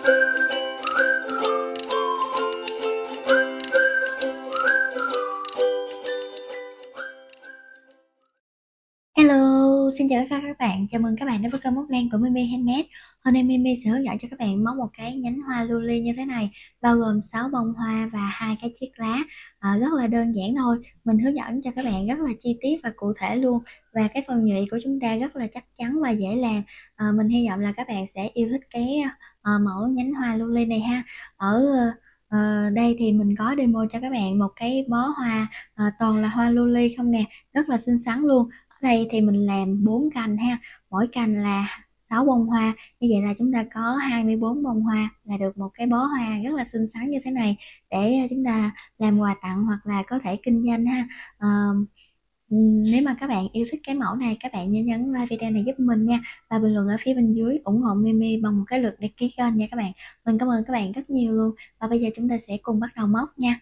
Hello, xin chào tất cả các bạn. Chào mừng các bạn đến với kênh Móc Len của Mimi Handmade. Hôm nay Mimi sẽ hướng dẫn cho các bạn móc một cái nhánh hoa luli như thế này, bao gồm 6 bông hoa và 2 cái chiếc lá. Rất là đơn giản thôi. Mình hướng dẫn cho các bạn rất là chi tiết và cụ thể luôn. Và cái phần nhụy của chúng ta rất là chắc chắn và dễ làm. Mình hy vọng là các bạn sẽ yêu thích cái mẫu nhánh hoa luli này ha. Ở đây thì mình có demo cho các bạn một cái bó hoa toàn là hoa luli không nè, rất là xinh xắn luôn. Đây thì mình làm 4 cành ha, mỗi cành là 6 bông hoa, như vậy là chúng ta có 24 bông hoa là được một cái bó hoa rất là xinh xắn như thế này để chúng ta làm quà tặng hoặc là có thể kinh doanh ha. Nếu mà các bạn yêu thích cái mẫu này, các bạn nhớ nhấn like video này giúp mình nha, và bình luận ở phía bên dưới ủng hộ Mimi bằng một cái lượt đăng ký kênh nha các bạn. Mình cảm ơn các bạn rất nhiều luôn, và bây giờ chúng ta sẽ cùng bắt đầu móc nha.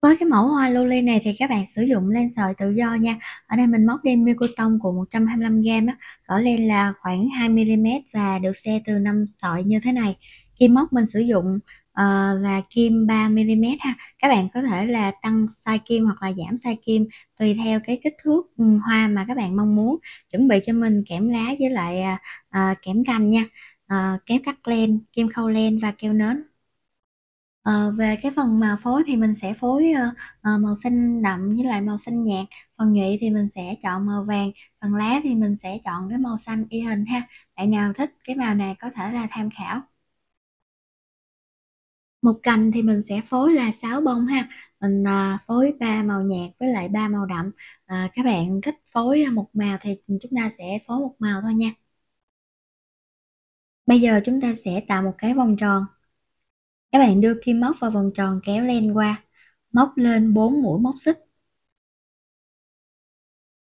Với cái mẫu hoa luli này thì các bạn sử dụng len sợi tự do nha. Ở đây mình móc len Micoton của 125g á, cỡ len là khoảng 2mm và được xe từ 5 sợi như thế này. Kim móc mình sử dụng là kim 3mm ha. Các bạn có thể là tăng size kim hoặc là giảm size kim tùy theo cái kích thước hoa mà các bạn mong muốn. Chuẩn bị cho mình kẽm lá với lại kẽm cành nha. Kéo cắt len, kim khâu len và keo nến. Về cái phần mà phối thì mình sẽ phối màu xanh đậm với lại màu xanh nhạt. Phần nhụy thì mình sẽ chọn màu vàng, phần lá thì mình sẽ chọn cái màu xanh y hình ha. Bạn nào thích cái màu này có thể là tham khảo. Một cành thì mình sẽ phối là 6 bông ha. Mình phối 3 màu nhạt với lại 3 màu đậm. Các bạn thích phối một màu thì chúng ta sẽ phối một màu thôi nha. Bây giờ chúng ta sẽ tạo một cái vòng tròn. Các bạn đưa kim móc vào vòng tròn, kéo len qua, móc lên 4 mũi móc xích.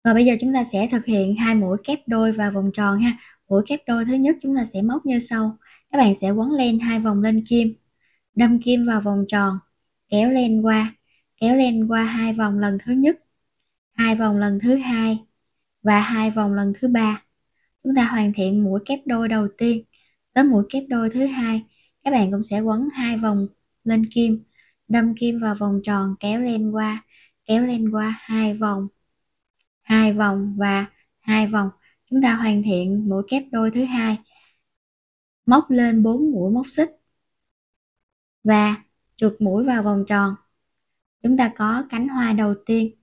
Rồi bây giờ chúng ta sẽ thực hiện 2 mũi kép đôi vào vòng tròn ha. Mũi kép đôi thứ nhất chúng ta sẽ móc như sau. Các bạn sẽ quấn len 2 vòng lên kim, đâm kim vào vòng tròn, kéo len qua 2 vòng lần thứ nhất, 2 vòng lần thứ hai và 2 vòng lần thứ ba. Chúng ta hoàn thiện mũi kép đôi đầu tiên. Tới mũi kép đôi thứ hai, các bạn cũng sẽ quấn 2 vòng lên kim, đâm kim vào vòng tròn, kéo len qua 2 vòng và 2 vòng. Chúng ta hoàn thiện mũi kép đôi thứ hai, móc lên 4 mũi móc xích và trượt mũi vào vòng tròn. Chúng ta có cánh hoa đầu tiên.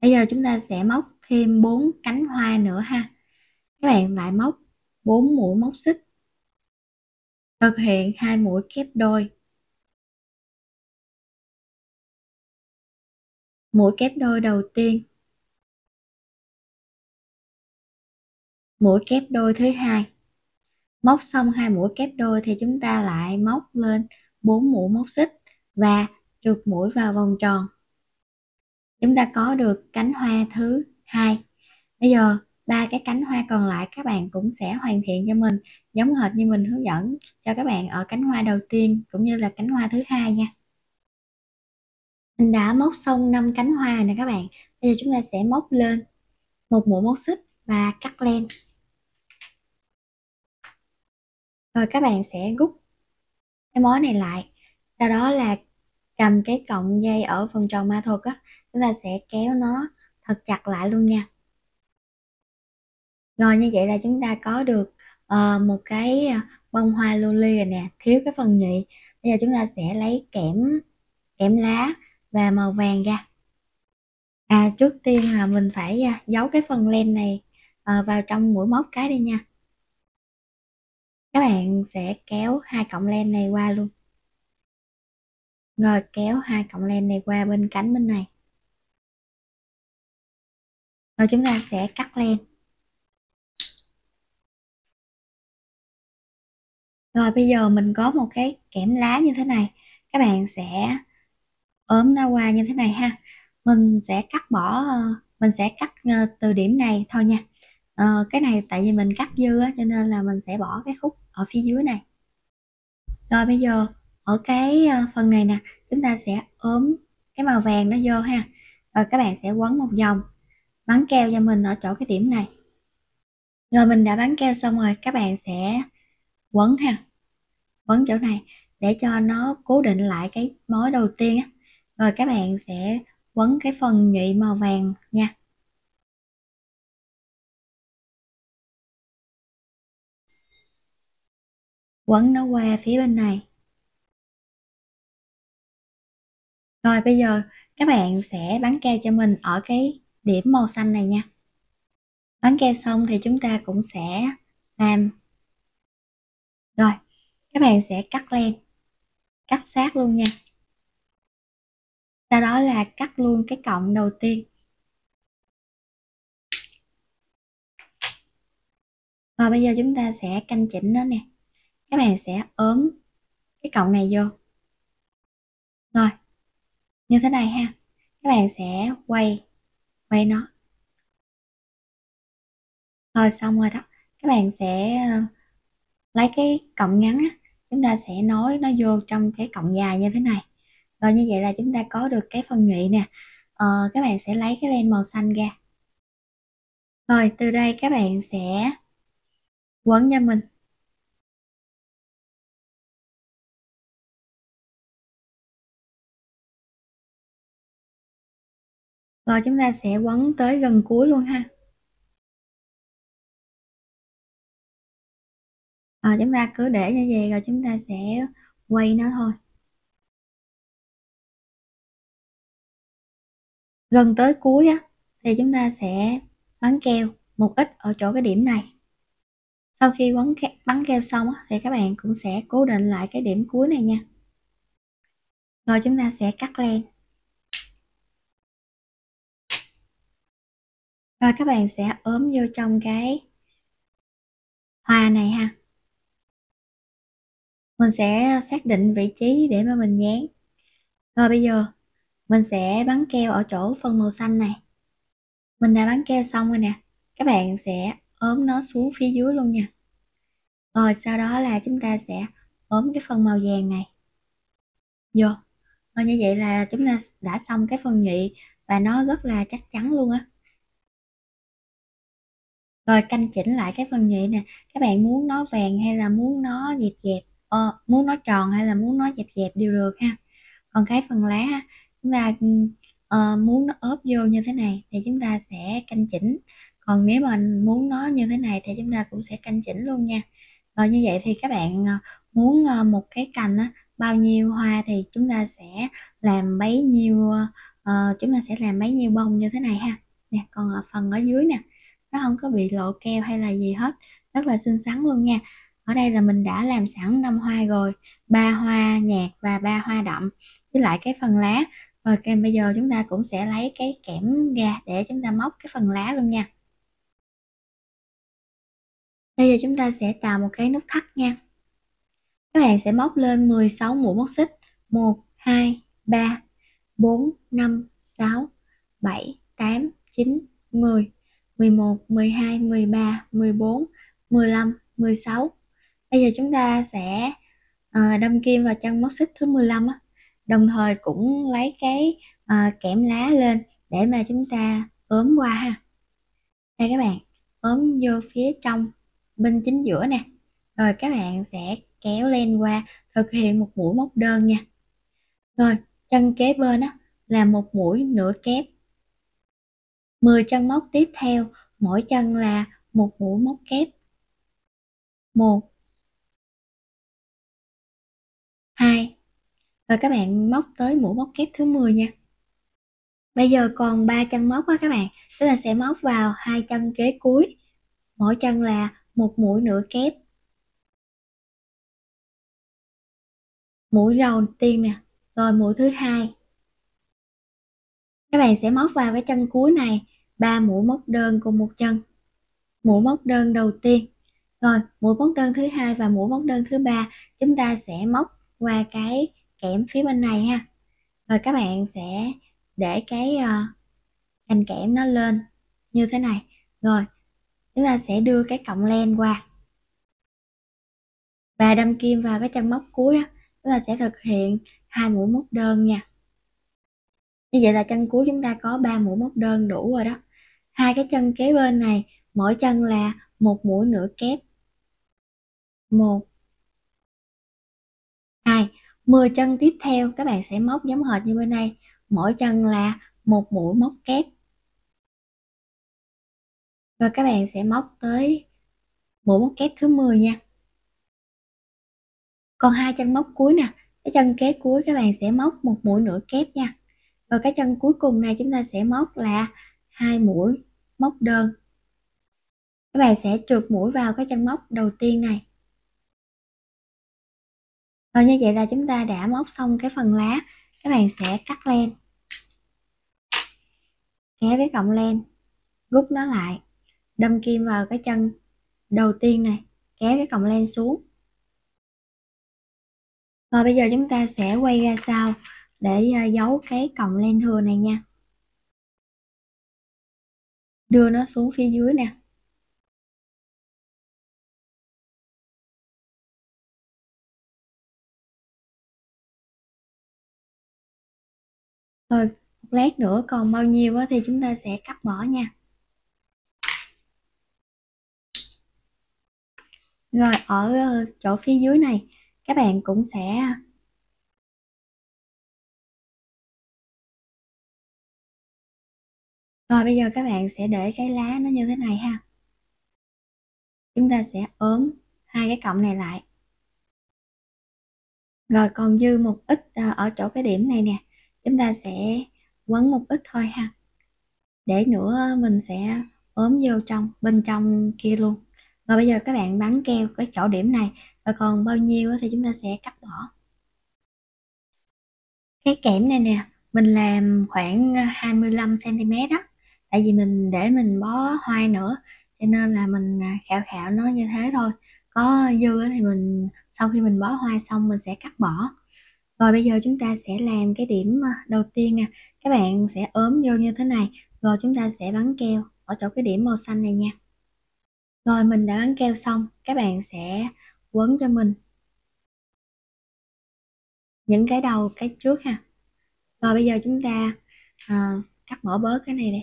Bây giờ chúng ta sẽ móc thêm 4 cánh hoa nữa ha. Các bạn lại móc 4 mũi móc xích, thực hiện 2 mũi kép đôi. Mũi kép đôi đầu tiên, mũi kép đôi thứ hai. Móc xong 2 mũi kép đôi thì chúng ta lại móc lên 4 mũi móc xích và trượt mũi vào vòng tròn. Chúng ta có được cánh hoa thứ hai. Bây giờ 3 cái cánh hoa còn lại các bạn cũng sẽ hoàn thiện cho mình giống hệt như mình hướng dẫn cho các bạn ở cánh hoa đầu tiên cũng như là cánh hoa thứ hai nha. Mình đã móc xong 5 cánh hoa nè các bạn. Bây giờ chúng ta sẽ móc lên một mũi móc xích và cắt len. Rồi các bạn sẽ rút cái mối này lại. Sau đó là cầm cái cọng dây ở phần tròn ma thuật á, chúng ta sẽ kéo nó thật chặt lại luôn nha. Rồi như vậy là chúng ta có được một cái bông hoa luli rồi nè, thiếu cái phần nhụy. Bây giờ chúng ta sẽ lấy kẽm lá và màu vàng ra. Trước tiên là mình phải giấu cái phần len này vào trong mũi móc cái đi nha. Các bạn sẽ kéo 2 cọng len này qua luôn. Rồi kéo 2 cọng len này qua bên cánh bên này. Rồi chúng ta sẽ cắt len. Rồi bây giờ mình có một cái kẽm lá như thế này. Các bạn sẽ ốm nó qua như thế này ha. Mình sẽ cắt từ điểm này thôi nha. Cái này tại vì mình cắt dư á, cho nên là mình sẽ bỏ cái khúc ở phía dưới này. Rồi bây giờ ở cái phần này nè, chúng ta sẽ ốm cái màu vàng nó vô ha. Rồi các bạn sẽ quấn một vòng, bắn keo cho mình ở chỗ cái điểm này. Rồi mình đã bắn keo xong rồi, các bạn sẽ quấn ha. quấn chỗ này để cho nó cố định lại cái mối đầu tiên á. Rồi các bạn sẽ quấn cái phần nhụy màu vàng nha. Quấn nó qua phía bên này. Rồi bây giờ các bạn sẽ bắn keo cho mình ở cái điểm màu xanh này nha. Bắn keo xong thì chúng ta cũng sẽ làm. Rồi các bạn sẽ cắt len, cắt sát luôn nha. Sau đó là cắt luôn cái cọng đầu tiên. Rồi bây giờ chúng ta sẽ canh chỉnh nó nè. Các bạn sẽ ốm cái cọng này vô. Rồi như thế này ha. Các bạn sẽ quay nó. Rồi xong rồi đó. Các bạn sẽ lấy cái cọng ngắn á, chúng ta sẽ nối nó vô trong cái cọng dài như thế này. Rồi như vậy là chúng ta có được cái phần nhụy nè. Các bạn sẽ lấy cái len màu xanh ra. Rồi từ đây các bạn sẽ quấn cho mình. Rồi chúng ta sẽ quấn tới gần cuối luôn ha. Chúng ta cứ để như vậy rồi chúng ta sẽ quay nó thôi. Gần tới cuối á thì chúng ta sẽ bắn keo một ít ở chỗ cái điểm này. Sau khi bắn keo xong á, thì các bạn cũng sẽ cố định lại cái điểm cuối này nha. Rồi chúng ta sẽ cắt len. Rồi các bạn sẽ ốm vô trong cái hoa này ha. Mình sẽ xác định vị trí để mà mình dán. Rồi bây giờ mình sẽ bắn keo ở chỗ phần màu xanh này. Mình đã bắn keo xong rồi nè. Các bạn sẽ ốm nó xuống phía dưới luôn nha. Rồi sau đó là chúng ta sẽ ốm cái phần màu vàng này vô. Rồi như vậy là chúng ta đã xong cái phần nhụy và nó rất là chắc chắn luôn á. Rồi canh chỉnh lại cái phần nhụy nè. Các bạn muốn nó vàng hay là muốn nó dẹp dẹp, muốn nó tròn hay là muốn nó dẹp dẹp đều được ha. Còn cái phần lá chúng ta muốn nó ốp vô như thế này thì chúng ta sẽ canh chỉnh. Còn nếu mà muốn nó như thế này thì chúng ta cũng sẽ canh chỉnh luôn nha. Rồi như vậy thì các bạn muốn một cái cành bao nhiêu hoa thì chúng ta sẽ làm bấy nhiêu bông như thế này ha. Nè, còn ở phần ở dưới nè, nó không có bị lộ keo hay là gì hết, rất là xinh xắn luôn nha. Ở đây là mình đã làm sẵn 5 hoa rồi, 3 hoa nhạt và 3 hoa đậm với lại cái phần lá. Rồi kèm bây giờ chúng ta cũng sẽ lấy cái kẽm ra để chúng ta móc cái phần lá luôn nha. Bây giờ chúng ta sẽ tạo một cái nút thắt nha. Các bạn sẽ móc lên 16 mũi móc xích. 1, 2, 3, 4, 5, 6, 7, 8, 9, 10, 11, 12, 13, 14, 15, 16. Bây giờ chúng ta sẽ đâm kim vào chân móc xích thứ 15 á. Đồng thời cũng lấy cái kẽm lá lên để mà chúng ta ốm qua ha. Đây các bạn, ốm vô phía trong bên chính giữa nè. Rồi các bạn sẽ kéo len qua, thực hiện một mũi móc đơn nha. Rồi chân kế bên là một mũi nửa kép. 10 chân móc tiếp theo, mỗi chân là một mũi móc kép. 1, 2. Rồi các bạn móc tới mũi móc kép thứ 10 nha. Bây giờ còn 3 chân móc các bạn, chúng ta sẽ móc vào 2 chân kế cuối. Mỗi chân là một mũi nửa kép. Mũi đầu tiên nè, rồi mũi thứ hai. Các bạn sẽ móc vào cái chân cuối này 3 mũi móc đơn cùng một chân. Mũi móc đơn đầu tiên. Rồi mũi móc đơn thứ hai và mũi móc đơn thứ ba chúng ta sẽ móc qua cái kẽm phía bên này ha. Rồi các bạn sẽ để cái cành kẽm nó lên như thế này. Rồi chúng ta sẽ đưa cái cọng len qua và đâm kim vào cái chân móc cuối chúng ta sẽ thực hiện 2 mũi móc đơn nha. Như vậy là chân cuối chúng ta có 3 mũi móc đơn đủ rồi đó. Hai cái chân kế bên này mỗi chân là một mũi nửa kép. 1, 10 chân tiếp theo các bạn sẽ móc giống hệt như bên đây, mỗi chân là một mũi móc kép, và các bạn sẽ móc tới mũi móc kép thứ 10 nha. Còn hai chân móc cuối nè, cái chân kế cuối các bạn sẽ móc một mũi nửa kép nha, và cái chân cuối cùng này chúng ta sẽ móc là hai mũi móc đơn. Các bạn sẽ trượt mũi vào cái chân móc đầu tiên này. Rồi như vậy là chúng ta đã móc xong cái phần lá. Các bạn sẽ cắt len, kéo cái cọng len, rút nó lại, đâm kim vào cái chân đầu tiên này, kéo cái cọng len xuống. Rồi bây giờ chúng ta sẽ quay ra sau để giấu cái cọng len thừa này nha. Đưa nó xuống phía dưới nè. Rồi một lát nữa còn bao nhiêu thì chúng ta sẽ cắt bỏ nha. Rồi ở chỗ phía dưới này các bạn cũng sẽ rồi bây giờ các bạn sẽ để cái lá nó như thế này ha. Chúng ta sẽ ốm hai cái cọng này lại. Rồi còn dư một ít ở chỗ cái điểm này nè, chúng ta sẽ quấn một ít thôi ha. Để nữa mình sẽ ốm vô trong bên trong kia luôn. Rồi bây giờ các bạn bắn keo cái chỗ điểm này, và còn bao nhiêu thì chúng ta sẽ cắt bỏ. Cái kẽm này nè, mình làm khoảng 25 cm đó. Tại vì mình để mình bó hoa nữa, cho nên là mình khảo khảo nó như thế thôi. Có dư thì mình sau khi mình bó hoa xong mình sẽ cắt bỏ. Rồi bây giờ chúng ta sẽ làm cái điểm đầu tiên nè. Các bạn sẽ ốm vô như thế này, rồi chúng ta sẽ bắn keo ở chỗ cái điểm màu xanh này nha. Rồi mình đã bắn keo xong, các bạn sẽ quấn cho mình những cái đầu cái trước ha. Rồi bây giờ chúng ta cắt bỏ bớt cái này đi.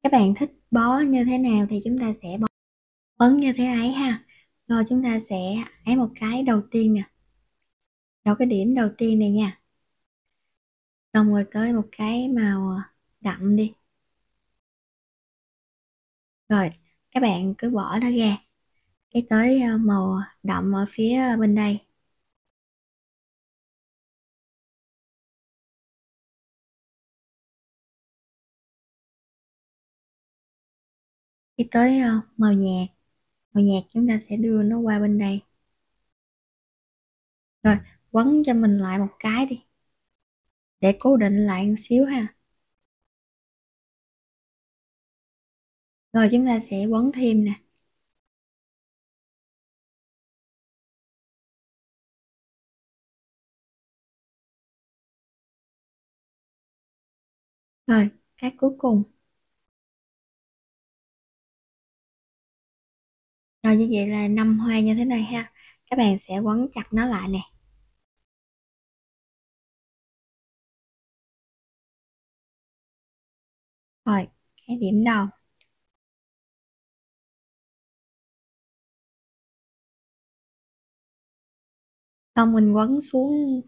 Các bạn thích bó như thế nào thì chúng ta sẽ bó quấn như thế ấy ha. Rồi chúng ta sẽ ấy một cái đầu tiên nè, chỗ cái điểm đầu tiên này nha. Xong rồi tới một cái màu đậm đi. Rồi các bạn cứ bỏ nó ra, cái tới màu đậm ở phía bên đây. Cái tới màu nhạt chúng ta sẽ đưa nó qua bên đây. Rồi quấn cho mình lại một cái đi, để cố định lại một xíu ha. Rồi chúng ta sẽ quấn thêm nè. Rồi cái cuối cùng. Rồi như vậy là 5 hoa như thế này ha. Các bạn sẽ quấn chặt nó lại nè. Rồi cái điểm đầu. Xong mình quấn xuống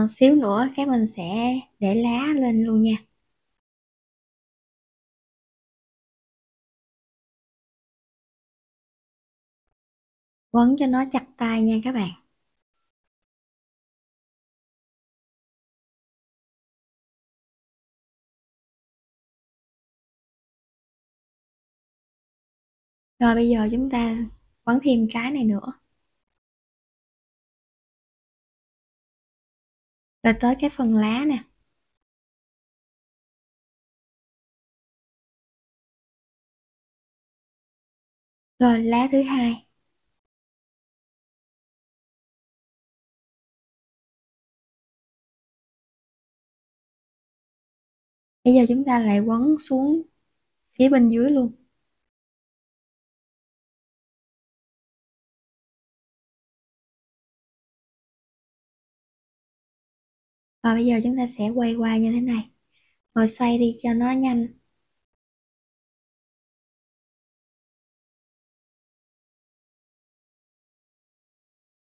xíu nữa cái mình sẽ để lá lên luôn nha. Quấn cho nó chặt tay nha các bạn. Rồi bây giờ chúng ta quấn thêm cái này nữa. Rồi tới cái phần lá nè. Rồi lá thứ hai. Bây giờ chúng ta lại quấn xuống phía bên dưới luôn. Và bây giờ chúng ta sẽ quay qua như thế này. Rồi xoay đi cho nó nhanh.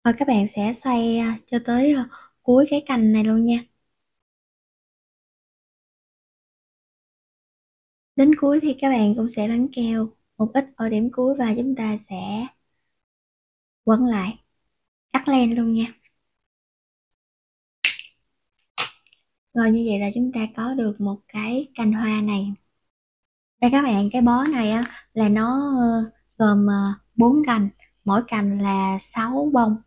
Và các bạn sẽ xoay cho tới cuối cái cành này luôn nha. Đến cuối thì các bạn cũng sẽ đánh keo một ít ở điểm cuối và chúng ta sẽ quấn lại, cắt len luôn nha. Rồi như vậy là chúng ta có được một cái cành hoa này. Đây các bạn, cái bó này á là nó gồm 4 cành, mỗi cành là 6 bông.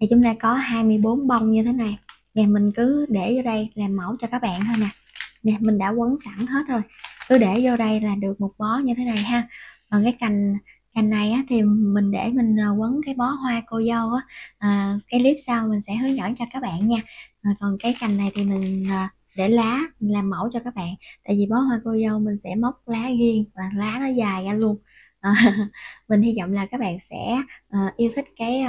Thì chúng ta có 24 bông như thế này. Nè, mình cứ để vô đây làm mẫu cho các bạn thôi nè. Nè, mình đã quấn sẵn hết rồi. Cứ để vô đây là được một bó như thế này ha. Còn cái cành cành này á thì mình để mình quấn cái bó hoa cô dâu á. Cái clip sau mình sẽ hướng dẫn cho các bạn nha. Còn cái cành này thì mình để lá mình làm mẫu cho các bạn. Tại vì bó hoa cô dâu mình sẽ móc lá riêng và lá nó dài ra luôn. À, mình hy vọng là các bạn sẽ yêu thích cái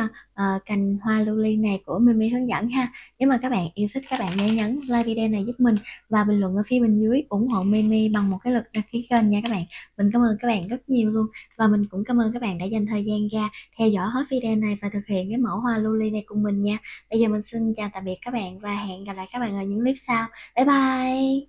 cành hoa lưu ly này của Mimi hướng dẫn ha. Nếu mà các bạn yêu thích, các bạn nhớ nhấn like video này giúp mình và bình luận ở phía bên dưới ủng hộ Mimi bằng một cái lượt đăng ký kênh nha các bạn. Mình cảm ơn các bạn rất nhiều luôn, và mình cũng cảm ơn các bạn đã dành thời gian ra theo dõi hết video này và thực hiện cái mẫu hoa lưu ly này cùng mình nha. Bây giờ mình xin chào tạm biệt các bạn và hẹn gặp lại các bạn ở những clip sau. Bye bye.